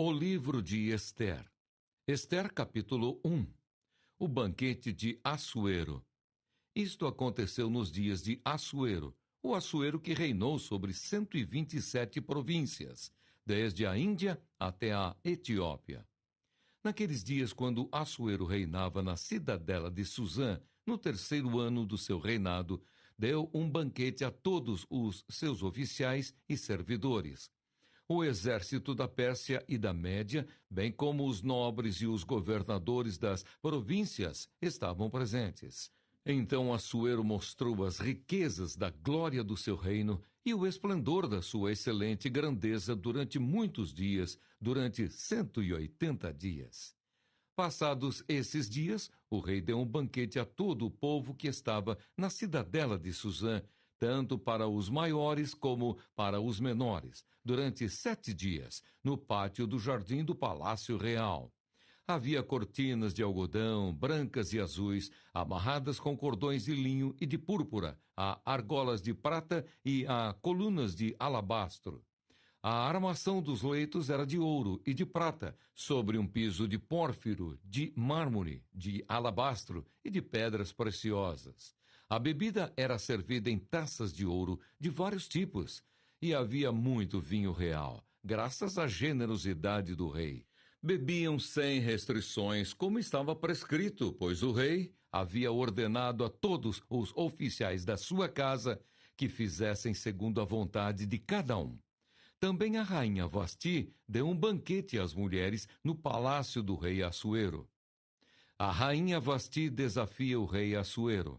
O livro de Ester. Ester, capítulo 1. O banquete de Assuero. Isto aconteceu nos dias de Assuero, o Assuero que reinou sobre 127 províncias, desde a Índia até a Etiópia. Naqueles dias, quando Assuero reinava na cidadela de Susã, no terceiro ano do seu reinado, deu um banquete a todos os seus oficiais e servidores. O exército da Pérsia e da Média, bem como os nobres e os governadores das províncias, estavam presentes. Então Assuero mostrou as riquezas da glória do seu reino e o esplendor da sua excelente grandeza durante muitos dias, durante 180 dias. Passados esses dias, o rei deu um banquete a todo o povo que estava na cidadela de Susã, tanto para os maiores como para os menores, durante 7 dias, no pátio do jardim do Palácio Real. Havia cortinas de algodão, brancas e azuis, amarradas com cordões de linho e de púrpura, a argolas de prata e a colunas de alabastro. A armação dos leitos era de ouro e de prata, sobre um piso de pórfiro, de mármore, de alabastro e de pedras preciosas. A bebida era servida em taças de ouro de vários tipos, e havia muito vinho real, graças à generosidade do rei. Bebiam sem restrições, como estava prescrito, pois o rei havia ordenado a todos os oficiais da sua casa que fizessem segundo a vontade de cada um. Também a rainha Vasti deu um banquete às mulheres no palácio do rei Assuero. A rainha Vasti desafia o rei Assuero.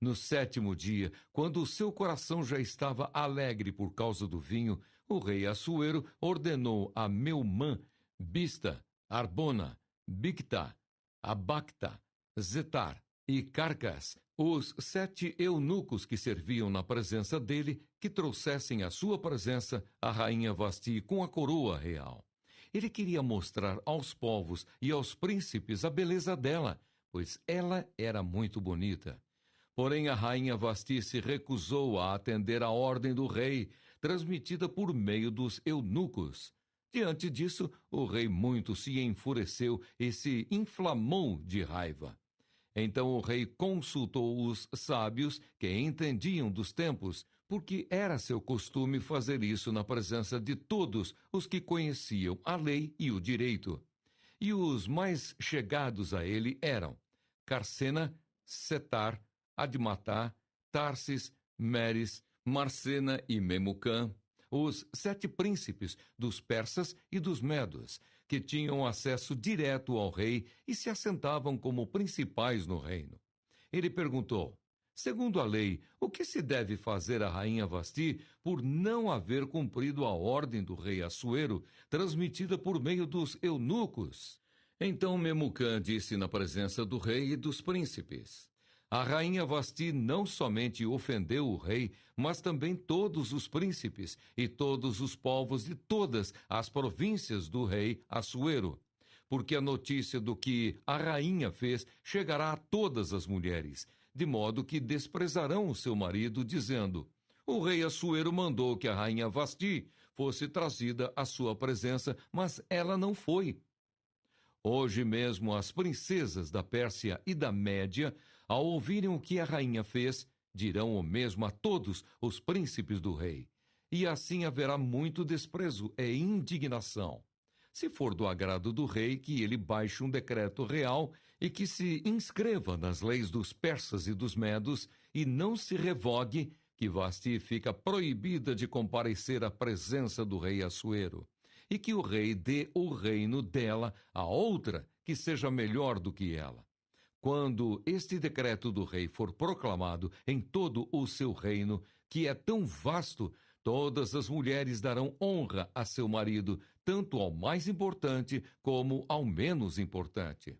No 7º dia, quando o seu coração já estava alegre por causa do vinho, o rei Assuero ordenou a Meumã, Bista, Arbona, Bicta, Abacta, Zetar e Carcas, os 7 eunucos que serviam na presença dele, que trouxessem à sua presença a rainha Vasti com a coroa real. Ele queria mostrar aos povos e aos príncipes a beleza dela, pois ela era muito bonita. Porém, a rainha Vasti se recusou a atender à ordem do rei, transmitida por meio dos eunucos. Diante disso, o rei muito se enfureceu e se inflamou de raiva. Então o rei consultou os sábios que entendiam dos tempos, porque era seu costume fazer isso na presença de todos os que conheciam a lei e o direito. E os mais chegados a ele eram Carcena, Setar, Admatá, Tarsis, Meres, Marcena e Memucã, os 7 príncipes dos persas e dos medos, que tinham acesso direto ao rei e se assentavam como principais no reino. Ele perguntou: segundo a lei, o que se deve fazer à rainha Vasti por não haver cumprido a ordem do rei Assuero, transmitida por meio dos eunucos? Então Memucã disse na presença do rei e dos príncipes: a rainha Vasti não somente ofendeu o rei, mas também todos os príncipes e todos os povos de todas as províncias do rei Assuero. Porque a notícia do que a rainha fez chegará a todas as mulheres, de modo que desprezarão o seu marido, dizendo: o rei Assuero mandou que a rainha Vasti fosse trazida à sua presença, mas ela não foi. Hoje mesmo as princesas da Pérsia e da Média, ao ouvirem o que a rainha fez, dirão o mesmo a todos os príncipes do rei. E assim haverá muito desprezo e indignação. Se for do agrado do rei que ele baixe um decreto real e que se inscreva nas leis dos persas e dos medos e não se revogue, que Vasti fica proibida de comparecer à presença do rei Assuero, e que o rei dê o reino dela a outra que seja melhor do que ela. Quando este decreto do rei for proclamado em todo o seu reino, que é tão vasto, todas as mulheres darão honra a seu marido, tanto ao mais importante como ao menos importante.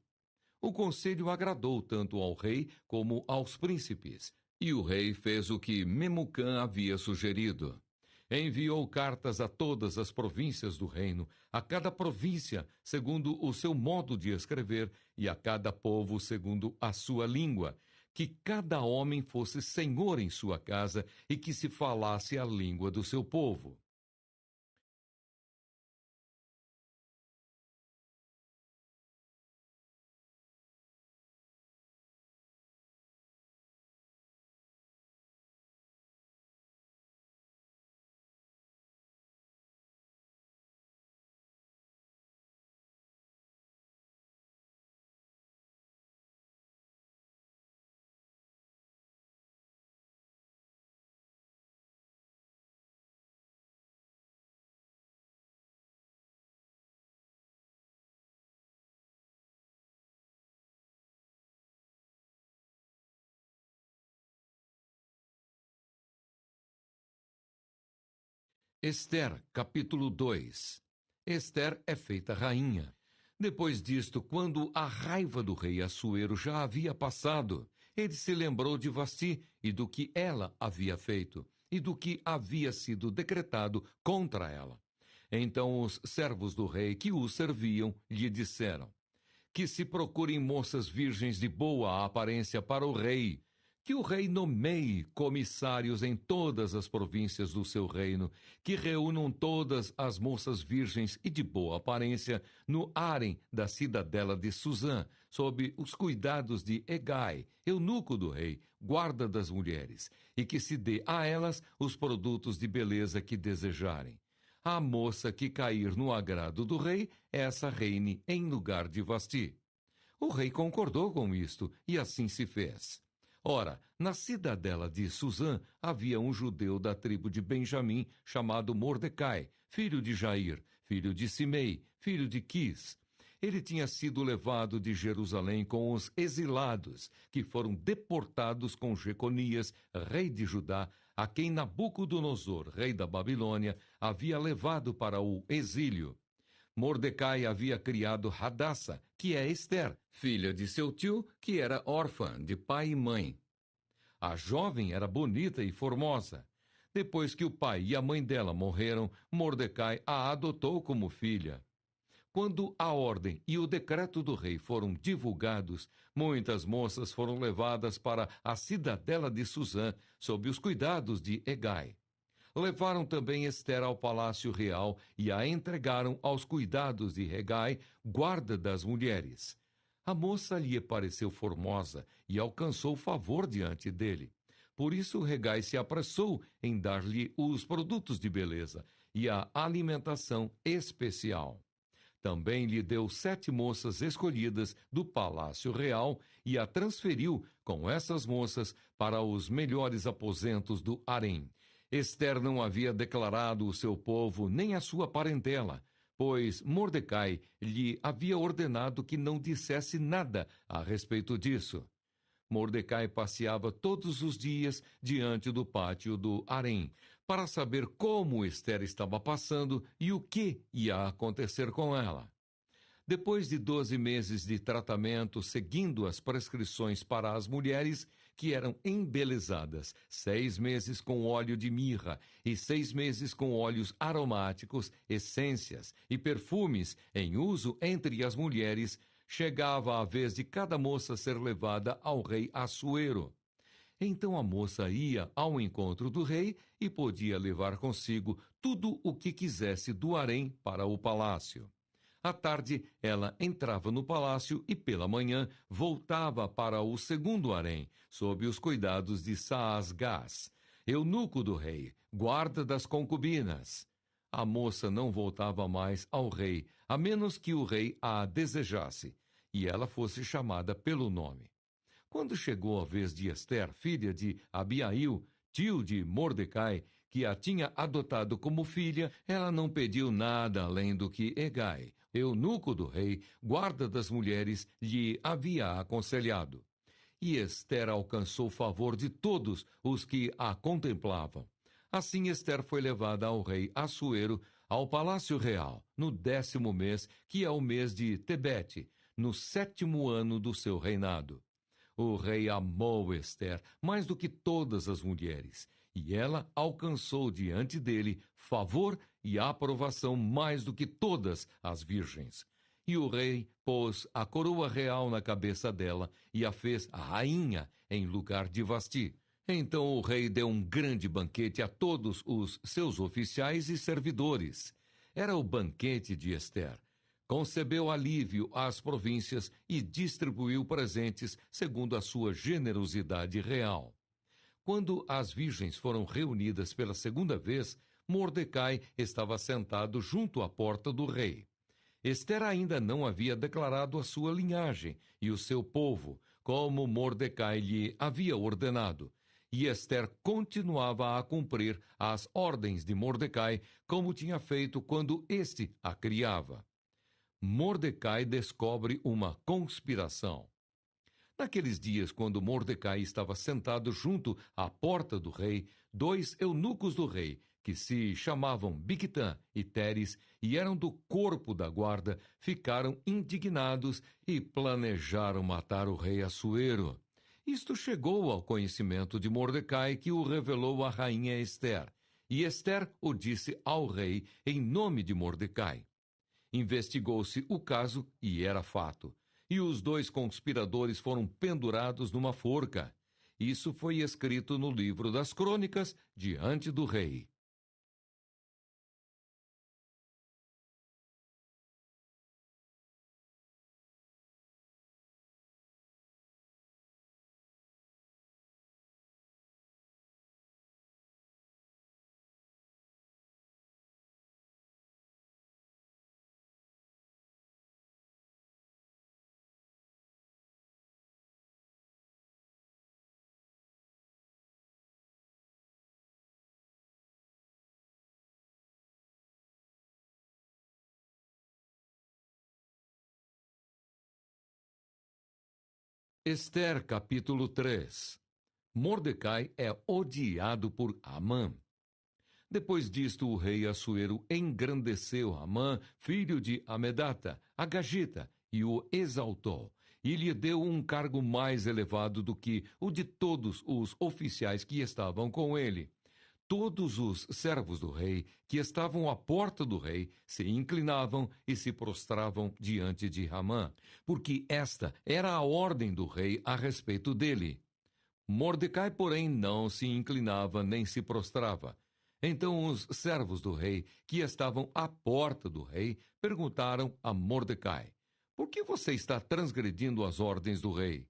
O conselho agradou tanto ao rei como aos príncipes, e o rei fez o que Memucã havia sugerido. Enviou cartas a todas as províncias do reino, a cada província segundo o seu modo de escrever, e a cada povo segundo a sua língua, que cada homem fosse senhor em sua casa e que se falasse a língua do seu povo. Ester, capítulo 2. Ester é feita rainha. Depois disto, quando a raiva do rei Assuero já havia passado, ele se lembrou de Vasti e do que ela havia feito, e do que havia sido decretado contra ela. Então os servos do rei que o serviam lhe disseram: que se procurem moças virgens de boa aparência para o rei, que o rei nomeie comissários em todas as províncias do seu reino, que reúnam todas as moças virgens e de boa aparência no harém da cidadela de Suzã, sob os cuidados de Hegai, eunuco do rei, guarda das mulheres, e que se dê a elas os produtos de beleza que desejarem. A moça que cair no agrado do rei, essa reine em lugar de Vasti. O rei concordou com isto, e assim se fez. Ora, na cidadela de Suzã havia um judeu da tribo de Benjamim, chamado Mordecai, filho de Jair, filho de Simei, filho de Quis. Ele tinha sido levado de Jerusalém com os exilados, que foram deportados com Jeconias, rei de Judá, a quem Nabucodonosor, rei da Babilônia, havia levado para o exílio. Mordecai havia criado Hadassa, que é Ester, filha de seu tio, que era órfã de pai e mãe. A jovem era bonita e formosa. Depois que o pai e a mãe dela morreram, Mordecai a adotou como filha. Quando a ordem e o decreto do rei foram divulgados, muitas moças foram levadas para a cidadela de Suzã, sob os cuidados de Hegai. Levaram também Ester ao palácio real e a entregaram aos cuidados de Hegai, guarda das mulheres. A moça lhe pareceu formosa e alcançou favor diante dele. Por isso Hegai se apressou em dar-lhe os produtos de beleza e a alimentação especial. Também lhe deu 7 moças escolhidas do palácio real e a transferiu com essas moças para os melhores aposentos do harém. Ester não havia declarado o seu povo nem a sua parentela, pois Mordecai lhe havia ordenado que não dissesse nada a respeito disso. Mordecai passeava todos os dias diante do pátio do harém, para saber como Ester estava passando e o que ia acontecer com ela. Depois de 12 meses de tratamento, seguindo as prescrições para as mulheres que eram embelezadas, 6 meses com óleo de mirra e 6 meses com óleos aromáticos, essências e perfumes em uso entre as mulheres, chegava a vez de cada moça ser levada ao rei Assuero. Então a moça ia ao encontro do rei e podia levar consigo tudo o que quisesse do harém para o palácio. À tarde, ela entrava no palácio e, pela manhã, voltava para o segundo harém, sob os cuidados de Saasgás, eunuco do rei, guarda das concubinas. A moça não voltava mais ao rei, a menos que o rei a desejasse, e ela fosse chamada pelo nome. Quando chegou a vez de Ester, filha de Abiail, tio de Mordecai, que a tinha adotado como filha, ela não pediu nada além do que Hegai, eunuco do rei, guarda das mulheres, lhe havia aconselhado. E Ester alcançou o favor de todos os que a contemplavam. Assim Ester foi levada ao rei Assuero, ao palácio real, no 10º mês, que é o mês de Tebete, no 7º ano do seu reinado. O rei amou Ester mais do que todas as mulheres, e ela alcançou diante dele favor e aprovação mais do que todas as virgens. E o rei pôs a coroa real na cabeça dela e a fez rainha em lugar de Vasti. Então o rei deu um grande banquete a todos os seus oficiais e servidores. Era o banquete de Ester. Concebeu alívio às províncias e distribuiu presentes segundo a sua generosidade real. Quando as virgens foram reunidas pela segunda vez, Mordecai estava sentado junto à porta do rei. Ester ainda não havia declarado a sua linhagem e o seu povo, como Mordecai lhe havia ordenado. E Ester continuava a cumprir as ordens de Mordecai, como tinha feito quando este a criava. Mordecai descobre uma conspiração. Naqueles dias, quando Mordecai estava sentado junto à porta do rei, 2 eunucos do rei, que se chamavam Bigtã e Teres e eram do corpo da guarda, ficaram indignados e planejaram matar o rei Assuero. Isto chegou ao conhecimento de Mordecai, que o revelou à rainha Ester. E Ester o disse ao rei em nome de Mordecai. Investigou-se o caso e era fato. E os dois conspiradores foram pendurados numa forca. Isso foi escrito no livro das crônicas diante do rei. Ester, capítulo 3. Mordecai é odiado por Amã. Depois disto, o rei Assuero engrandeceu Amã, filho de Amedata, Agagita, e o exaltou, e lhe deu um cargo mais elevado do que o de todos os oficiais que estavam com ele. Todos os servos do rei, que estavam à porta do rei, se inclinavam e se prostravam diante de Amã, porque esta era a ordem do rei a respeito dele. Mordecai, porém, não se inclinava nem se prostrava. Então os servos do rei, que estavam à porta do rei, perguntaram a Mordecai: Por que você está transgredindo as ordens do rei?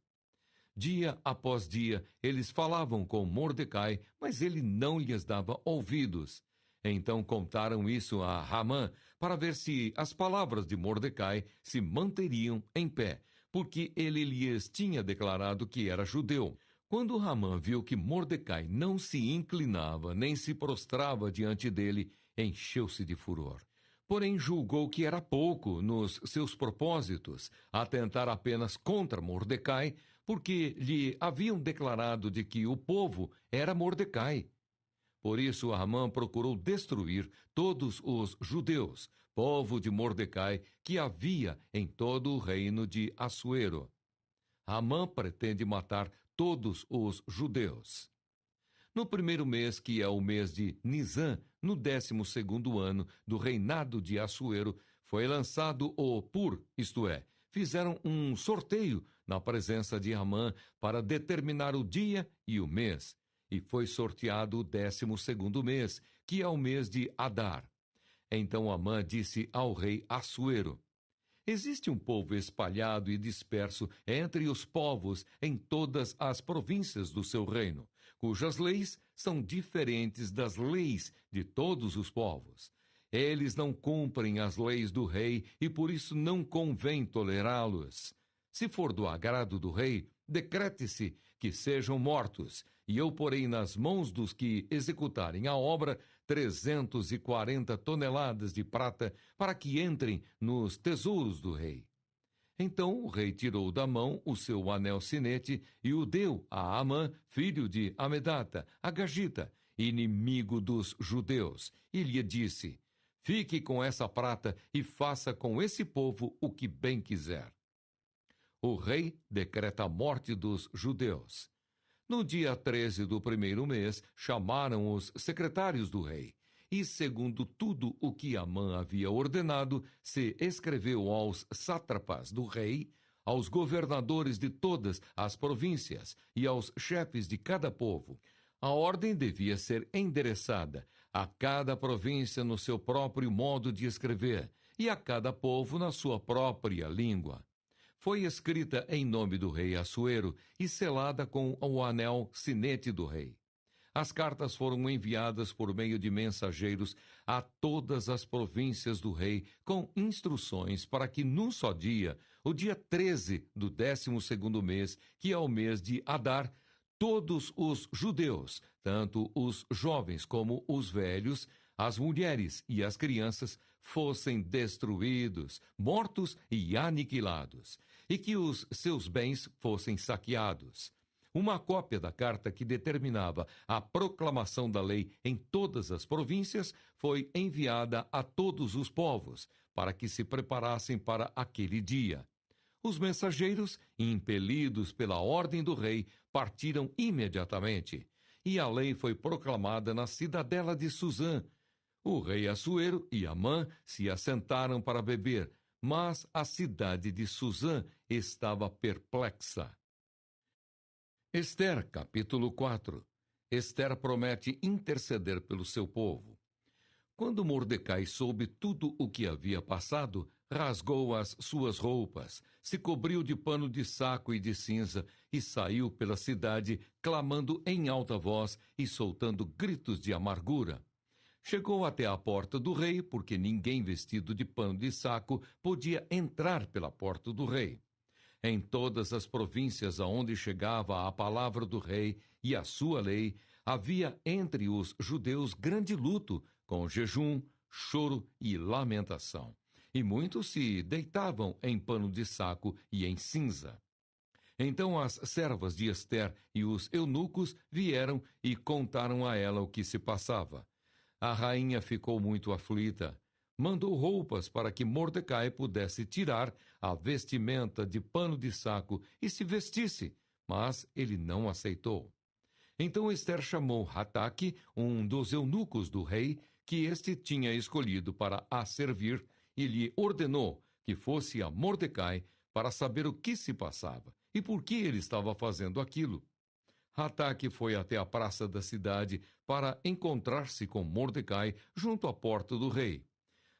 Dia após dia, eles falavam com Mordecai, mas ele não lhes dava ouvidos. Então contaram isso a Hamã, para ver se as palavras de Mordecai se manteriam em pé, porque ele lhes tinha declarado que era judeu. Quando Hamã viu que Mordecai não se inclinava nem se prostrava diante dele, encheu-se de furor. Porém julgou que era pouco nos seus propósitos atentar apenas contra Mordecai, porque lhe haviam declarado de que o povo era Mordecai. Por isso Amã procurou destruir todos os judeus, povo de Mordecai, que havia em todo o reino de Assuero. Amã pretende matar todos os judeus. No primeiro mês, que é o mês de Nisã, no 12º ano do reinado de Assuero, foi lançado o Pur, isto é, fizeram um sorteio na presença de Amã para determinar o dia e o mês, e foi sorteado o 12º mês, que é o mês de Adar. Então Amã disse ao rei Assuero: Existe um povo espalhado e disperso entre os povos em todas as províncias do seu reino, cujas leis são diferentes das leis de todos os povos. Eles não cumprem as leis do rei e por isso não convém tolerá-los. Se for do agrado do rei, decrete-se que sejam mortos, e eu porei nas mãos dos que executarem a obra 340 toneladas de prata para que entrem nos tesouros do rei. Então o rei tirou da mão o seu anel sinete e o deu a Amã, filho de Amedata, Agagita, inimigo dos judeus, e lhe disse: Fique com essa prata e faça com esse povo o que bem quiser. O rei decreta a morte dos judeus. No dia 13 do primeiro mês, chamaram os secretários do rei. E, segundo tudo o que Amã havia ordenado, se escreveu aos sátrapas do rei, aos governadores de todas as províncias e aos chefes de cada povo. A ordem devia ser endereçada a cada província no seu próprio modo de escrever e a cada povo na sua própria língua. Foi escrita em nome do rei Assuero e selada com o anel sinete do rei. As cartas foram enviadas por meio de mensageiros a todas as províncias do rei, com instruções para que num só dia, o dia 13 do 12º mês, que é o mês de Adar, todos os judeus, tanto os jovens como os velhos, as mulheres e as crianças, fossem destruídos, mortos e aniquilados, e que os seus bens fossem saqueados. Uma cópia da carta que determinava a proclamação da lei em todas as províncias foi enviada a todos os povos, para que se preparassem para aquele dia. Os mensageiros, impelidos pela ordem do rei, partiram imediatamente, e a lei foi proclamada na cidadela de Suzã. O rei Assuero e Amã se assentaram para beber, mas a cidade de Suzã estava perplexa. Ester, capítulo 4. Ester promete interceder pelo seu povo. Quando Mordecai soube tudo o que havia passado, rasgou as suas roupas, se cobriu de pano de saco e de cinza e saiu pela cidade, clamando em alta voz e soltando gritos de amargura. Chegou até a porta do rei, porque ninguém vestido de pano de saco podia entrar pela porta do rei. Em todas as províncias aonde chegava a palavra do rei e a sua lei, havia entre os judeus grande luto, com jejum, choro e lamentação. E muitos se deitavam em pano de saco e em cinza. Então as servas de Ester e os eunucos vieram e contaram a ela o que se passava. A rainha ficou muito aflita. Mandou roupas para que Mordecai pudesse tirar a vestimenta de pano de saco e se vestisse, mas ele não aceitou. Então Ester chamou Hataque, um dos eunucos do rei, que este tinha escolhido para a servir, e lhe ordenou que fosse a Mordecai para saber o que se passava e por que ele estava fazendo aquilo. Hataque foi até a praça da cidade para encontrar-se com Mordecai junto à porta do rei.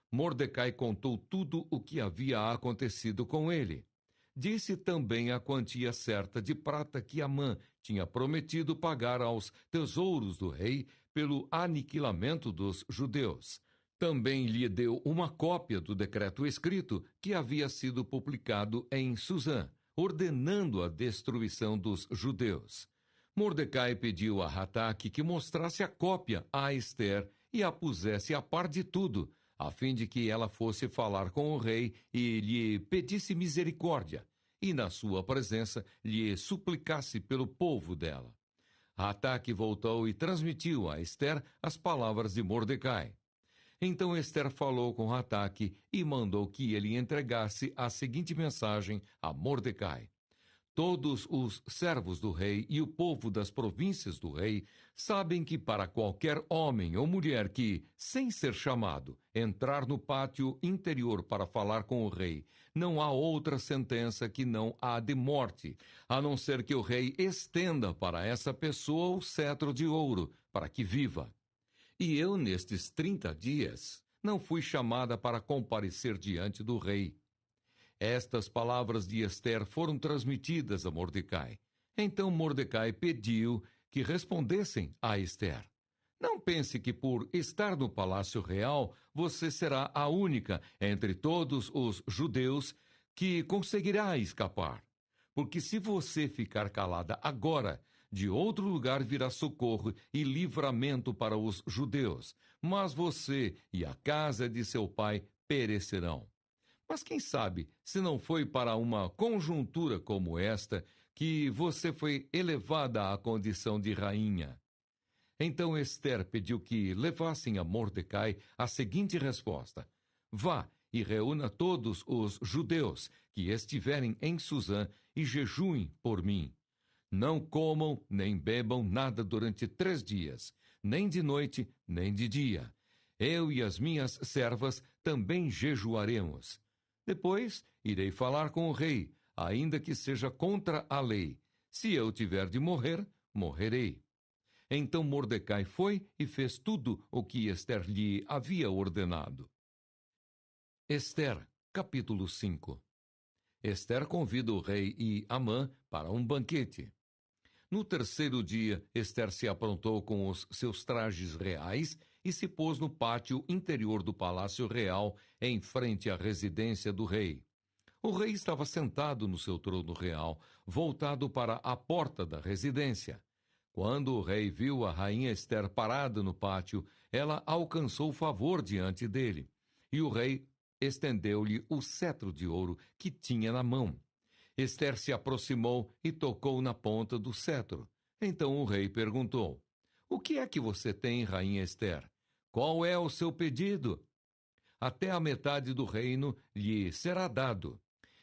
Mordecai contou tudo o que havia acontecido com ele. Disse também a quantia certa de prata que Amã tinha prometido pagar aos tesouros do rei pelo aniquilamento dos judeus. Também lhe deu uma cópia do decreto escrito que havia sido publicado em Suzã, ordenando a destruição dos judeus. Mordecai pediu a Hataque que mostrasse a cópia a Ester e a pusesse a par de tudo, a fim de que ela fosse falar com o rei e lhe pedisse misericórdia, e na sua presença lhe suplicasse pelo povo dela. Hataque voltou e transmitiu a Ester as palavras de Mordecai. Então Ester falou com Hataque e mandou que ele entregasse a seguinte mensagem a Mordecai. Todos os servos do rei e o povo das províncias do rei sabem que para qualquer homem ou mulher que, sem ser chamado, entrar no pátio interior para falar com o rei, não há outra sentença que não a de morte, a não ser que o rei estenda para essa pessoa o cetro de ouro, para que viva. E eu, nestes 30 dias, não fui chamada para comparecer diante do rei. Estas palavras de Ester foram transmitidas a Mordecai. Então Mordecai pediu que respondessem a Ester. Não pense que por estar no palácio real, você será a única entre todos os judeus que conseguirá escapar. Porque se você ficar calada agora, de outro lugar virá socorro e livramento para os judeus, mas você e a casa de seu pai perecerão. Mas quem sabe se não foi para uma conjuntura como esta que você foi elevada à condição de rainha? Então Ester pediu que levassem a Mordecai a seguinte resposta: Vá e reúna todos os judeus que estiverem em Suzã e jejuem por mim. Não comam nem bebam nada durante 3 dias, nem de noite, nem de dia. Eu e as minhas servas também jejuaremos. Depois irei falar com o rei, ainda que seja contra a lei. Se eu tiver de morrer, morrerei. Então Mordecai foi e fez tudo o que Ester lhe havia ordenado. Ester, capítulo 5. Ester convida o rei e Amã para um banquete. No 3º dia, Ester se aprontou com os seus trajes reais e se pôs no pátio interior do palácio real, em frente à residência do rei. O rei estava sentado no seu trono real, voltado para a porta da residência. Quando o rei viu a rainha Ester parada no pátio, ela alcançou favor diante dele, e o rei estendeu-lhe o cetro de ouro que tinha na mão. Ester se aproximou e tocou na ponta do cetro. Então o rei perguntou: O que é que você tem, rainha Ester? Qual é o seu pedido? Até a metade do reino lhe será dado.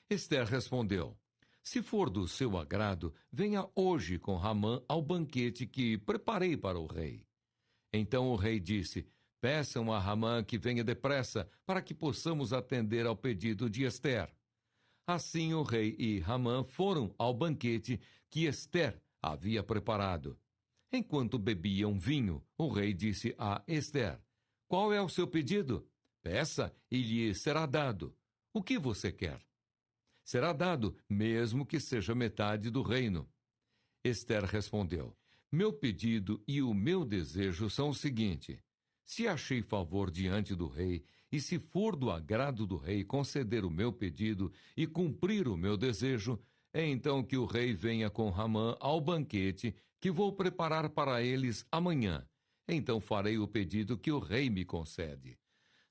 Ester respondeu: Se for do seu agrado, venha hoje com Ramã ao banquete que preparei para o rei. Então o rei disse: Peçam a Ramã que venha depressa, para que possamos atender ao pedido de Ester. Assim o rei e Ramã foram ao banquete que Ester havia preparado. Enquanto bebiam vinho, o rei disse a Ester: Qual é o seu pedido? Peça e lhe será dado. O que você quer? Será dado, mesmo que seja metade do reino. Ester respondeu: Meu pedido e o meu desejo são o seguinte: se achei favor diante do rei, e se for do agrado do rei conceder o meu pedido e cumprir o meu desejo, é então que o rei venha com Ramã ao banquete que vou preparar para eles amanhã. Então farei o pedido que o rei me concede.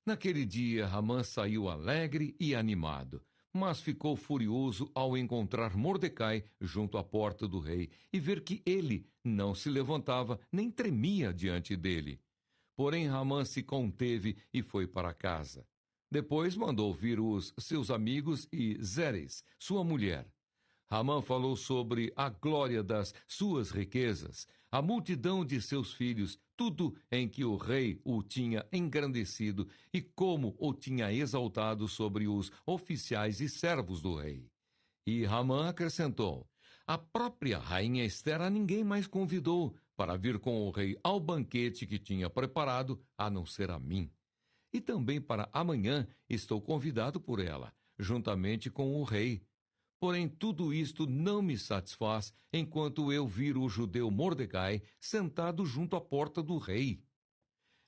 Naquele dia, Ramã saiu alegre e animado, mas ficou furioso ao encontrar Mordecai junto à porta do rei e ver que ele não se levantava nem tremia diante dele. Porém, Ramã se conteve e foi para casa. Depois mandou vir os seus amigos e Zeres, sua mulher. Ramã falou sobre a glória das suas riquezas, a multidão de seus filhos, tudo em que o rei o tinha engrandecido e como o tinha exaltado sobre os oficiais e servos do rei. E Ramã acrescentou: A própria rainha Ester a ninguém mais convidou para vir com o rei ao banquete que tinha preparado, a não ser a mim. E também para amanhã estou convidado por ela, juntamente com o rei. Porém, tudo isto não me satisfaz enquanto eu vir o judeu Mordecai sentado junto à porta do rei.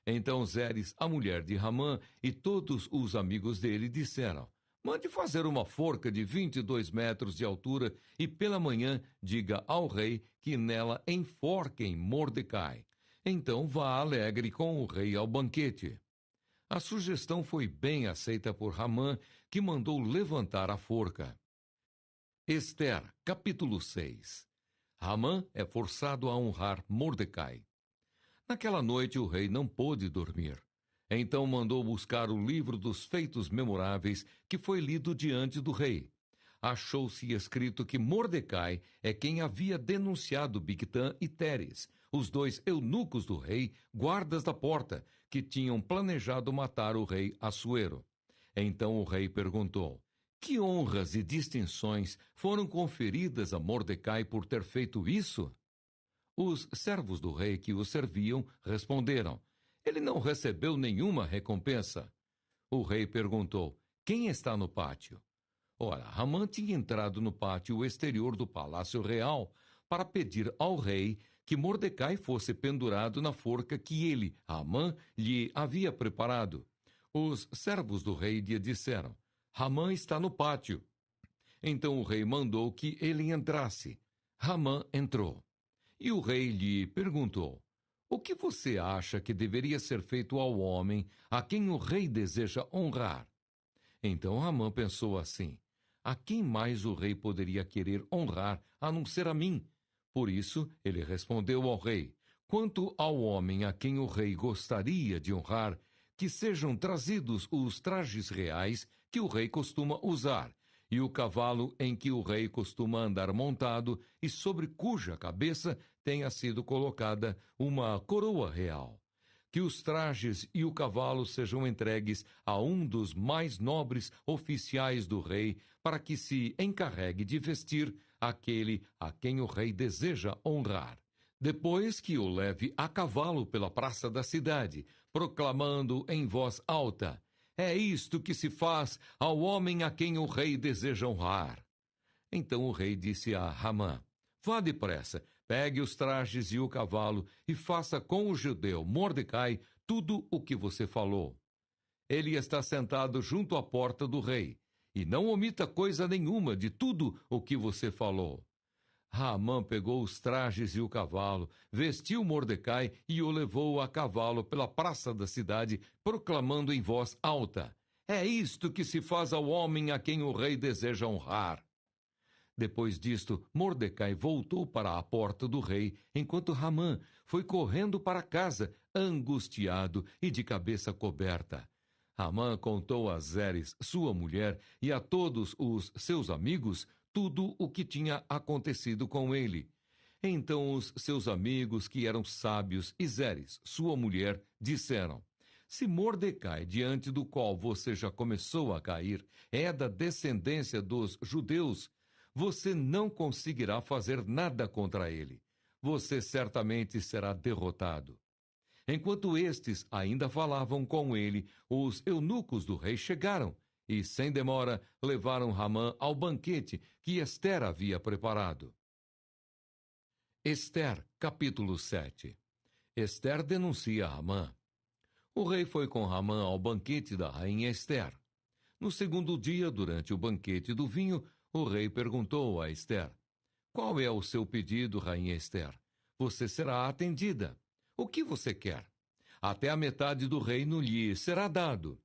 Então Zeres, a mulher de Ramã, e todos os amigos dele disseram: Mande fazer uma forca de 22 metros de altura e pela manhã diga ao rei que nela enforquem Mordecai. Então vá alegre com o rei ao banquete. A sugestão foi bem aceita por Ramã, que mandou levantar a forca. Ester, capítulo 6. Ramã é forçado a honrar Mordecai. Naquela noite o rei não pôde dormir. Então mandou buscar o livro dos feitos memoráveis que foi lido diante do rei. Achou-se escrito que Mordecai é quem havia denunciado Bigtã e Teres, os dois eunucos do rei, guardas da porta, que tinham planejado matar o rei Assuero. Então o rei perguntou: Que honras e distinções foram conferidas a Mordecai por ter feito isso? Os servos do rei que o serviam responderam: Ele não recebeu nenhuma recompensa. O rei perguntou: Quem está no pátio? Ora, Ramã tinha entrado no pátio exterior do palácio real para pedir ao rei que Mordecai fosse pendurado na forca que ele, Ramã, lhe havia preparado. Os servos do rei lhe disseram: Ramã está no pátio. Então o rei mandou que ele entrasse. Ramã entrou. E o rei lhe perguntou: O que você acha que deveria ser feito ao homem a quem o rei deseja honrar? Então Ramã pensou assim: A quem mais o rei poderia querer honrar a não ser a mim? Por isso ele respondeu ao rei: Quanto ao homem a quem o rei gostaria de honrar, que sejam trazidos os trajes reais que o rei costuma usar, e o cavalo em que o rei costuma andar montado, e sobre cuja cabeça tenha sido colocada uma coroa real. Que os trajes e o cavalo sejam entregues a um dos mais nobres oficiais do rei, para que se encarregue de vestir aquele a quem o rei deseja honrar. Depois que o leve a cavalo pela praça da cidade, proclamando em voz alta: É isto que se faz ao homem a quem o rei deseja honrar. Então o rei disse a Ramã: Vá depressa, pegue os trajes e o cavalo e faça com o judeu Mordecai tudo o que você falou. Ele está sentado junto à porta do rei, e não omita coisa nenhuma de tudo o que você falou. Ramã pegou os trajes e o cavalo, vestiu Mordecai e o levou a cavalo pela praça da cidade, proclamando em voz alta: É isto que se faz ao homem a quem o rei deseja honrar. Depois disto, Mordecai voltou para a porta do rei, enquanto Ramã foi correndo para casa, angustiado e de cabeça coberta. Ramã contou a Zeres, sua mulher, e a todos os seus amigos tudo o que tinha acontecido com ele. Então os seus amigos, que eram sábios, e Zeres, sua mulher, disseram: Se Mordecai, diante do qual você já começou a cair, é da descendência dos judeus, você não conseguirá fazer nada contra ele. Você certamente será derrotado. Enquanto estes ainda falavam com ele, os eunucos do rei chegaram e, sem demora, levaram Ramã ao banquete que Ester havia preparado. Ester, capítulo 7. Ester denuncia Ramã. O rei foi com Ramã ao banquete da rainha Ester. No segundo dia, durante o banquete do vinho, o rei perguntou a Ester: Qual é o seu pedido, rainha Ester? Você será atendida. O que você quer? Até a metade do reino lhe será dado.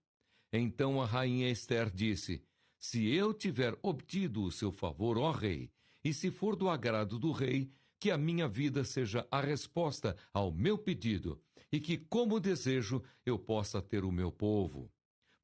Então a rainha Ester disse: Se eu tiver obtido o seu favor, ó rei, e se for do agrado do rei, que a minha vida seja a resposta ao meu pedido, e que, como desejo, eu possa ter o meu povo.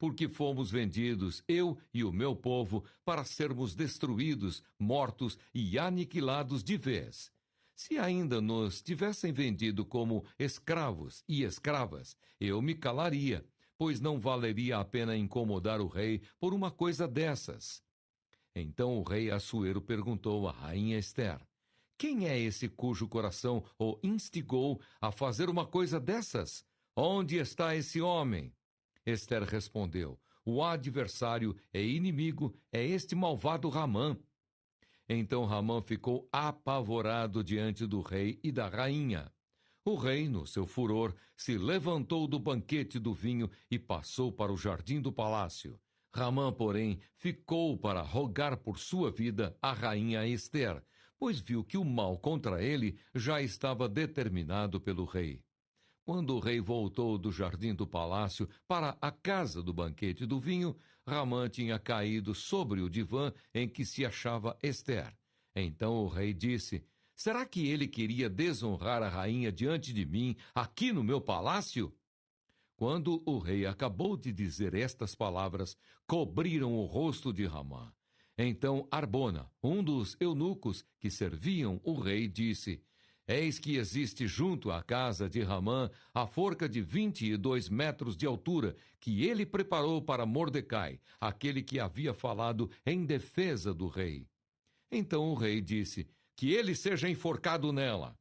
Porque fomos vendidos, eu e o meu povo, para sermos destruídos, mortos e aniquilados de vez. Se ainda nos tivessem vendido como escravos e escravas, eu me calaria, pois não valeria a pena incomodar o rei por uma coisa dessas. Então o rei Assuero perguntou à rainha Ester: Quem é esse cujo coração o instigou a fazer uma coisa dessas? Onde está esse homem? Ester respondeu: O adversário e inimigo é este malvado Ramã. Então Ramã ficou apavorado diante do rei e da rainha. O rei, no seu furor, se levantou do banquete do vinho e passou para o jardim do palácio. Ramã, porém, ficou para rogar por sua vida à rainha Ester, pois viu que o mal contra ele já estava determinado pelo rei. Quando o rei voltou do jardim do palácio para a casa do banquete do vinho, Ramã tinha caído sobre o divã em que se achava Ester. Então o rei disse: Será que ele queria desonrar a rainha diante de mim, aqui no meu palácio? Quando o rei acabou de dizer estas palavras, cobriram o rosto de Ramã. Então Arbona, um dos eunucos que serviam o rei, disse: Eis que existe junto à casa de Ramã a forca de 22 metros de altura, que ele preparou para Mordecai, aquele que havia falado em defesa do rei. Então o rei disse: Que ele seja enforcado nela.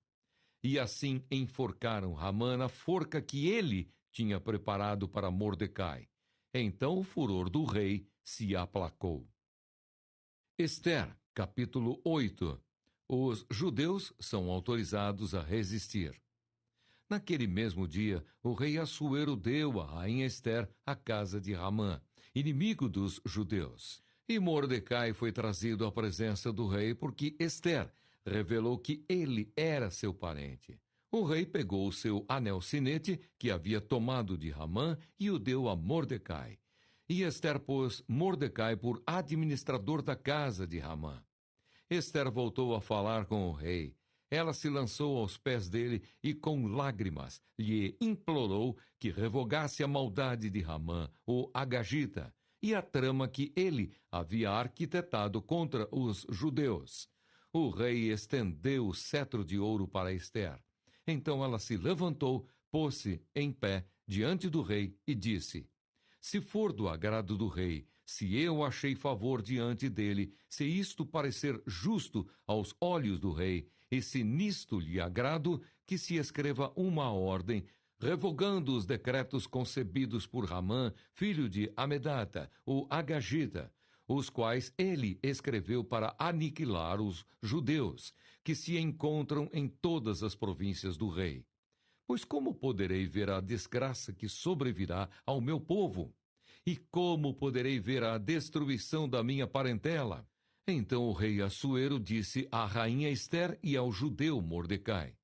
E assim enforcaram Ramã na forca que ele tinha preparado para Mordecai. Então o furor do rei se aplacou. Ester, capítulo 8. Os judeus são autorizados a resistir. Naquele mesmo dia, o rei Assuero deu à rainha Ester a casa de Ramã, inimigo dos judeus. E Mordecai foi trazido à presença do rei porque Ester revelou que ele era seu parente. O rei pegou o seu anel-sinete, que havia tomado de Ramã, e o deu a Mordecai. E Ester pôs Mordecai por administrador da casa de Ramã. Ester voltou a falar com o rei. Ela se lançou aos pés dele e, com lágrimas, lhe implorou que revogasse a maldade de Ramã, o agagita, e a trama que ele havia arquitetado contra os judeus. O rei estendeu o cetro de ouro para Ester. Então ela se levantou, pôs-se em pé diante do rei e disse: Se for do agrado do rei, se eu achei favor diante dele, se isto parecer justo aos olhos do rei, e se nisto lhe agrado, que se escreva uma ordem, revogando os decretos concebidos por Ramã, filho de Amedata, o agagita, os quais ele escreveu para aniquilar os judeus, que se encontram em todas as províncias do rei. Pois como poderei ver a desgraça que sobrevirá ao meu povo? E como poderei ver a destruição da minha parentela? Então o rei Assuero disse à rainha Ester e ao judeu Mordecai: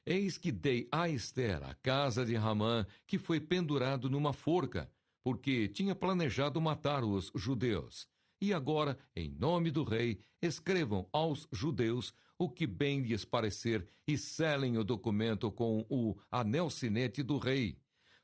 Eis que dei a Ester a casa de Ramã, que foi pendurado numa forca, porque tinha planejado matar os judeus. E agora, em nome do rei, escrevam aos judeus o que bem lhes parecer e selem o documento com o anel-sinete do rei.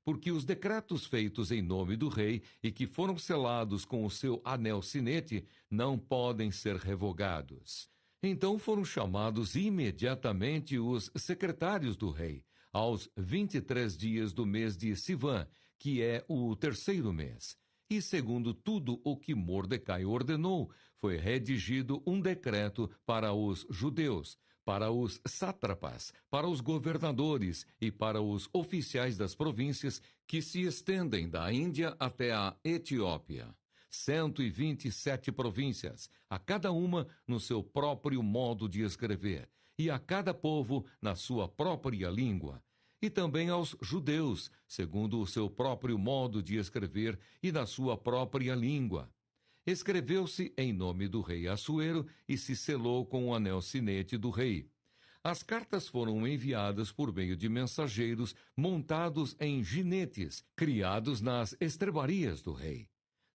Porque os decretos feitos em nome do rei e que foram selados com o seu anel-sinete não podem ser revogados. Então foram chamados imediatamente os secretários do rei, aos 23 dias do mês de Sivan, que é o terceiro mês. E segundo tudo o que Mordecai ordenou, foi redigido um decreto para os judeus, para os sátrapas, para os governadores e para os oficiais das províncias que se estendem da Índia até a Etiópia. 127 províncias, a cada uma no seu próprio modo de escrever, e a cada povo na sua própria língua. E também aos judeus, segundo o seu próprio modo de escrever e na sua própria língua. Escreveu-se em nome do rei Assuero e se selou com o anel-sinete do rei. As cartas foram enviadas por meio de mensageiros montados em jinetes, criados nas estrebarias do rei.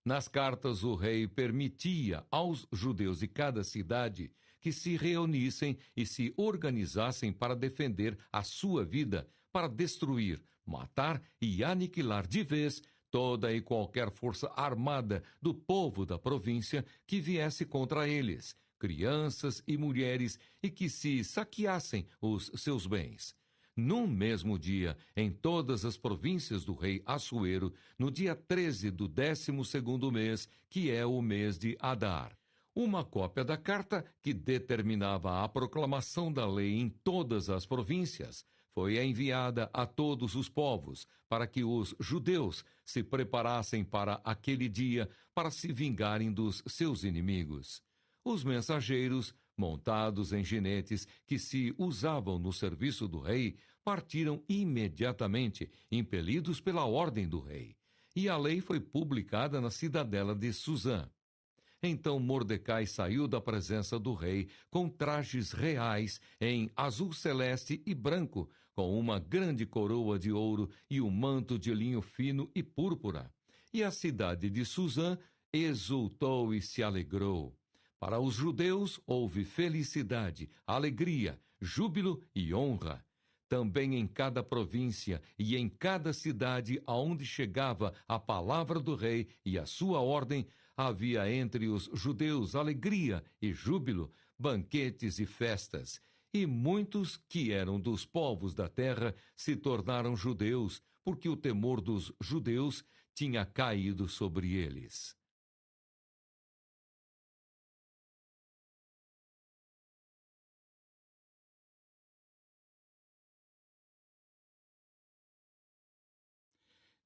Nas cartas, o rei permitia aos judeus de cada cidade que se reunissem e se organizassem para defender a sua vida, para destruir, matar e aniquilar de vez toda e qualquer força armada do povo da província que viesse contra eles, crianças e mulheres, e que se saqueassem os seus bens. Num mesmo dia, em todas as províncias do rei Assuero, no dia 13 do 12º mês, que é o mês de Adar. Uma cópia da carta, que determinava a proclamação da lei em todas as províncias, foi enviada a todos os povos, para que os judeus se preparassem para aquele dia, para se vingarem dos seus inimigos. Os mensageiros, montados em jinetes que se usavam no serviço do rei, partiram imediatamente, impelidos pela ordem do rei. E a lei foi publicada na cidadela de Suzã. Então Mordecai saiu da presença do rei com trajes reais em azul celeste e branco, com uma grande coroa de ouro e um manto de linho fino e púrpura. E a cidade de Suzã exultou e se alegrou. Para os judeus houve felicidade, alegria, júbilo e honra. Também em cada província e em cada cidade aonde chegava a palavra do rei e a sua ordem, havia entre os judeus alegria e júbilo, banquetes e festas. E muitos que eram dos povos da terra se tornaram judeus, porque o temor dos judeus tinha caído sobre eles.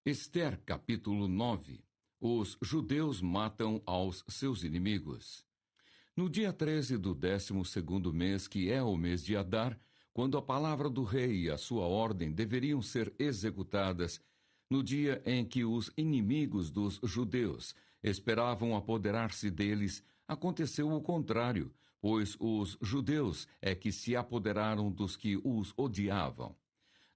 Ester, capítulo 9. Os judeus matam aos seus inimigos. No dia 13 do 12º mês, que é o mês de Adar, quando a palavra do rei e a sua ordem deveriam ser executadas, no dia em que os inimigos dos judeus esperavam apoderar-se deles, aconteceu o contrário, pois os judeus é que se apoderaram dos que os odiavam.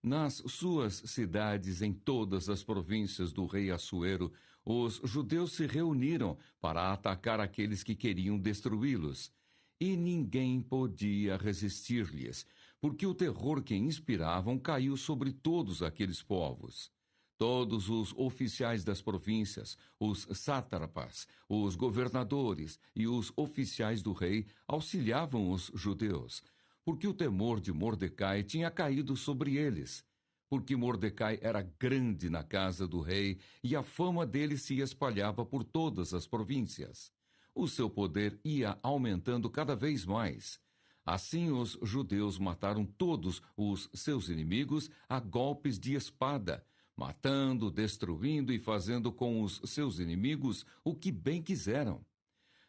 Nas suas cidades, em todas as províncias do rei Assuero, os judeus se reuniram para atacar aqueles que queriam destruí-los. E ninguém podia resistir-lhes, porque o terror que inspiravam caiu sobre todos aqueles povos. Todos os oficiais das províncias, os sátrapas, os governadores e os oficiais do rei auxiliavam os judeus, porque o temor de Mordecai tinha caído sobre eles, porque Mordecai era grande na casa do rei e a fama dele se espalhava por todas as províncias. O seu poder ia aumentando cada vez mais. Assim os judeus mataram todos os seus inimigos a golpes de espada, matando, destruindo e fazendo com os seus inimigos o que bem quiseram.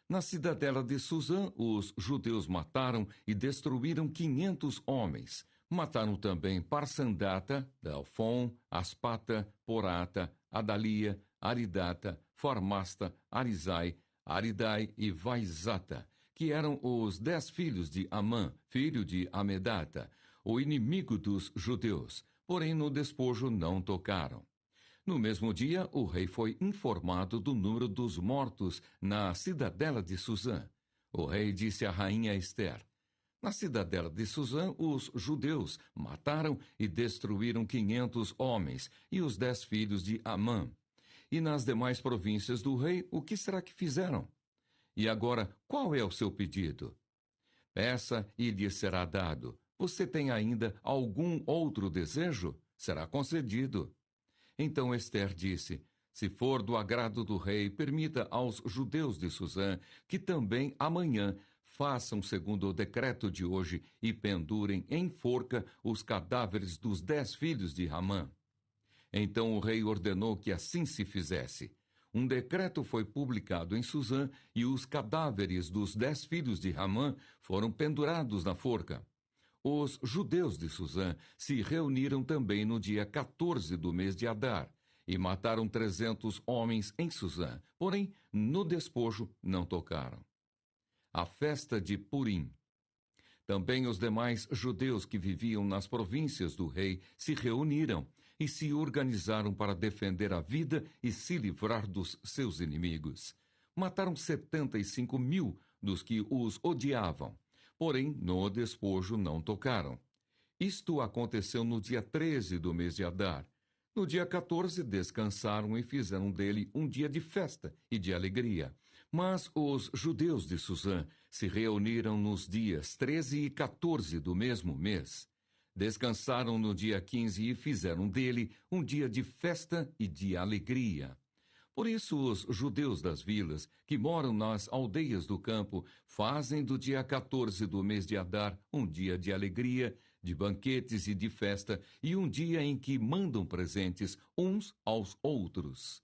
Na cidadela de Suzã, os judeus mataram e destruíram 500 homens. Mataram também Parsandata, Dalfon, Aspata, Porata, Adalia, Aridata, Farmasta, Arizai, Aridai e Vaizata, que eram os 10 filhos de Amã, filho de Amedata, o inimigo dos judeus, porém no despojo não tocaram. No mesmo dia, o rei foi informado do número dos mortos na cidadela de Suzã. O rei disse à rainha Ester: na cidadela de Suzã, os judeus mataram e destruíram 500 homens e os 10 filhos de Amã. E nas demais províncias do rei, o que será que fizeram? E agora, qual é o seu pedido? Peça e lhe será dado. Você tem ainda algum outro desejo? Será concedido. Então Ester disse: se for do agrado do rei, permita aos judeus de Suzã que também amanhã façam segundo o decreto de hoje e pendurem em forca os cadáveres dos 10 filhos de Ramã. Então o rei ordenou que assim se fizesse. Um decreto foi publicado em Suzã e os cadáveres dos 10 filhos de Ramã foram pendurados na forca. Os judeus de Suzã se reuniram também no dia 14 do mês de Adar e mataram 300 homens em Suzã, porém no despojo não tocaram. A festa de Purim. Também os demais judeus que viviam nas províncias do rei se reuniram e se organizaram para defender a vida e se livrar dos seus inimigos. Mataram 75.000 dos que os odiavam, porém no despojo não tocaram. Isto aconteceu no dia 13 do mês de Adar. No dia 14 descansaram e fizeram dele um dia de festa e de alegria. Mas os judeus de Suzã se reuniram nos dias 13 e 14 do mesmo mês. Descansaram no dia 15 e fizeram dele um dia de festa e de alegria. Por isso, os judeus das vilas, que moram nas aldeias do campo, fazem do dia 14 do mês de Adar um dia de alegria, de banquetes e de festa, e um dia em que mandam presentes uns aos outros.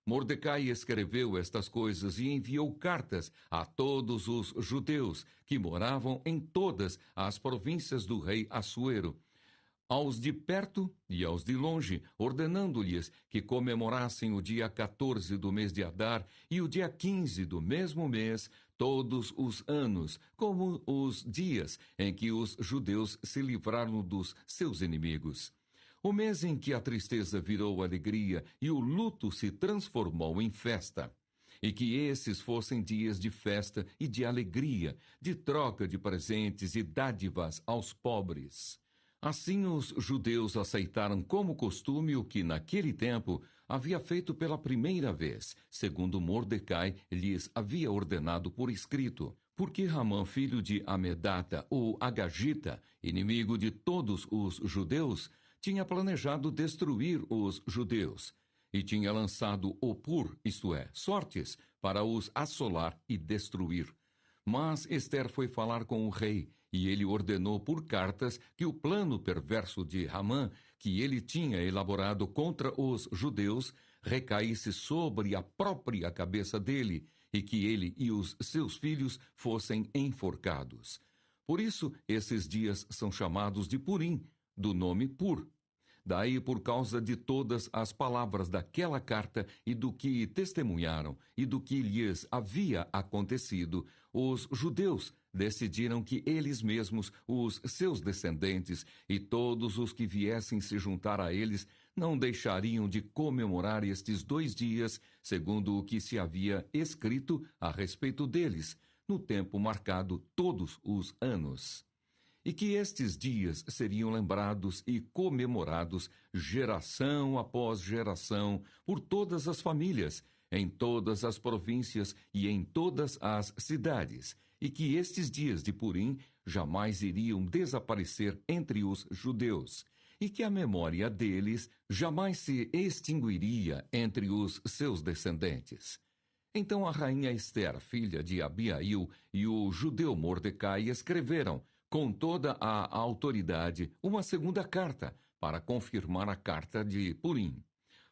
Mordecai escreveu estas coisas e enviou cartas a todos os judeus que moravam em todas as províncias do rei Assuero, aos de perto e aos de longe, ordenando-lhes que comemorassem o dia 14 do mês de Adar e o dia 15 do mesmo mês, todos os anos, como os dias em que os judeus se livraram dos seus inimigos. O mês em que a tristeza virou alegria e o luto se transformou em festa. E que esses fossem dias de festa e de alegria, de troca de presentes e dádivas aos pobres. Assim os judeus aceitaram como costume o que naquele tempo havia feito pela primeira vez, segundo Mordecai lhes havia ordenado por escrito. Porque Ramã, filho de Amedata, o Agagita, inimigo de todos os judeus, tinha planejado destruir os judeus, e tinha lançado opur, isto é, sortes, para os assolar e destruir. Mas Ester foi falar com o rei, e ele ordenou por cartas que o plano perverso de Ramã, que ele tinha elaborado contra os judeus, recaísse sobre a própria cabeça dele, e que ele e os seus filhos fossem enforcados. Por isso, esses dias são chamados de Purim, do nome Pur. Daí, por causa de todas as palavras daquela carta e do que testemunharam e do que lhes havia acontecido, os judeus decidiram que eles mesmos, os seus descendentes e todos os que viessem se juntar a eles, não deixariam de comemorar estes 2 dias, segundo o que se havia escrito a respeito deles, no tempo marcado todos os anos. E que estes dias seriam lembrados e comemorados geração após geração por todas as famílias, em todas as províncias e em todas as cidades, e que estes dias de Purim jamais iriam desaparecer entre os judeus, e que a memória deles jamais se extinguiria entre os seus descendentes. Então a rainha Ester, filha de Abiail, e o judeu Mordecai escreveram, com toda a autoridade, uma segunda carta, para confirmar a carta de Purim.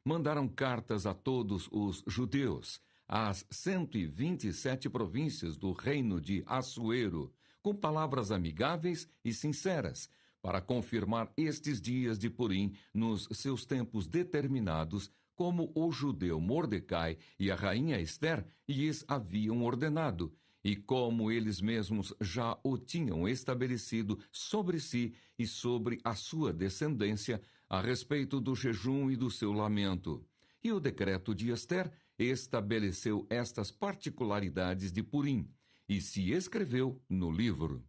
Mandaram cartas a todos os judeus, às 127 províncias do reino de Assuero, com palavras amigáveis e sinceras, para confirmar estes dias de Purim nos seus tempos determinados, como o judeu Mordecai e a rainha Ester lhes haviam ordenado, e como eles mesmos já o tinham estabelecido sobre si e sobre a sua descendência, a respeito do jejum e do seu lamento. E o decreto de Ester estabeleceu estas particularidades de Purim e se escreveu no livro.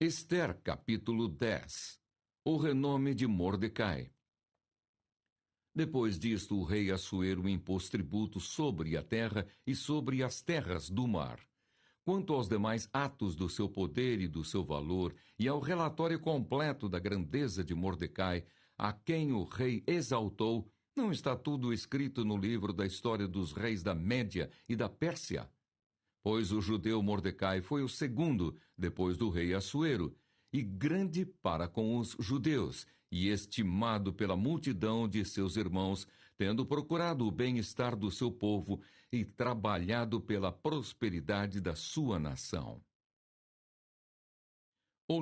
Ester, capítulo 10. O renome de Mordecai. Depois disto, o rei Assuero impôs tributo sobre a terra e sobre as terras do mar. Quanto aos demais atos do seu poder e do seu valor, e ao relatório completo da grandeza de Mordecai, a quem o rei exaltou, não está tudo escrito no livro da história dos reis da Média e da Pérsia? Pois o judeu Mordecai foi o segundo, depois do rei Assuero, e grande para com os judeus, e estimado pela multidão de seus irmãos, tendo procurado o bem-estar do seu povo e trabalhado pela prosperidade da sua nação. O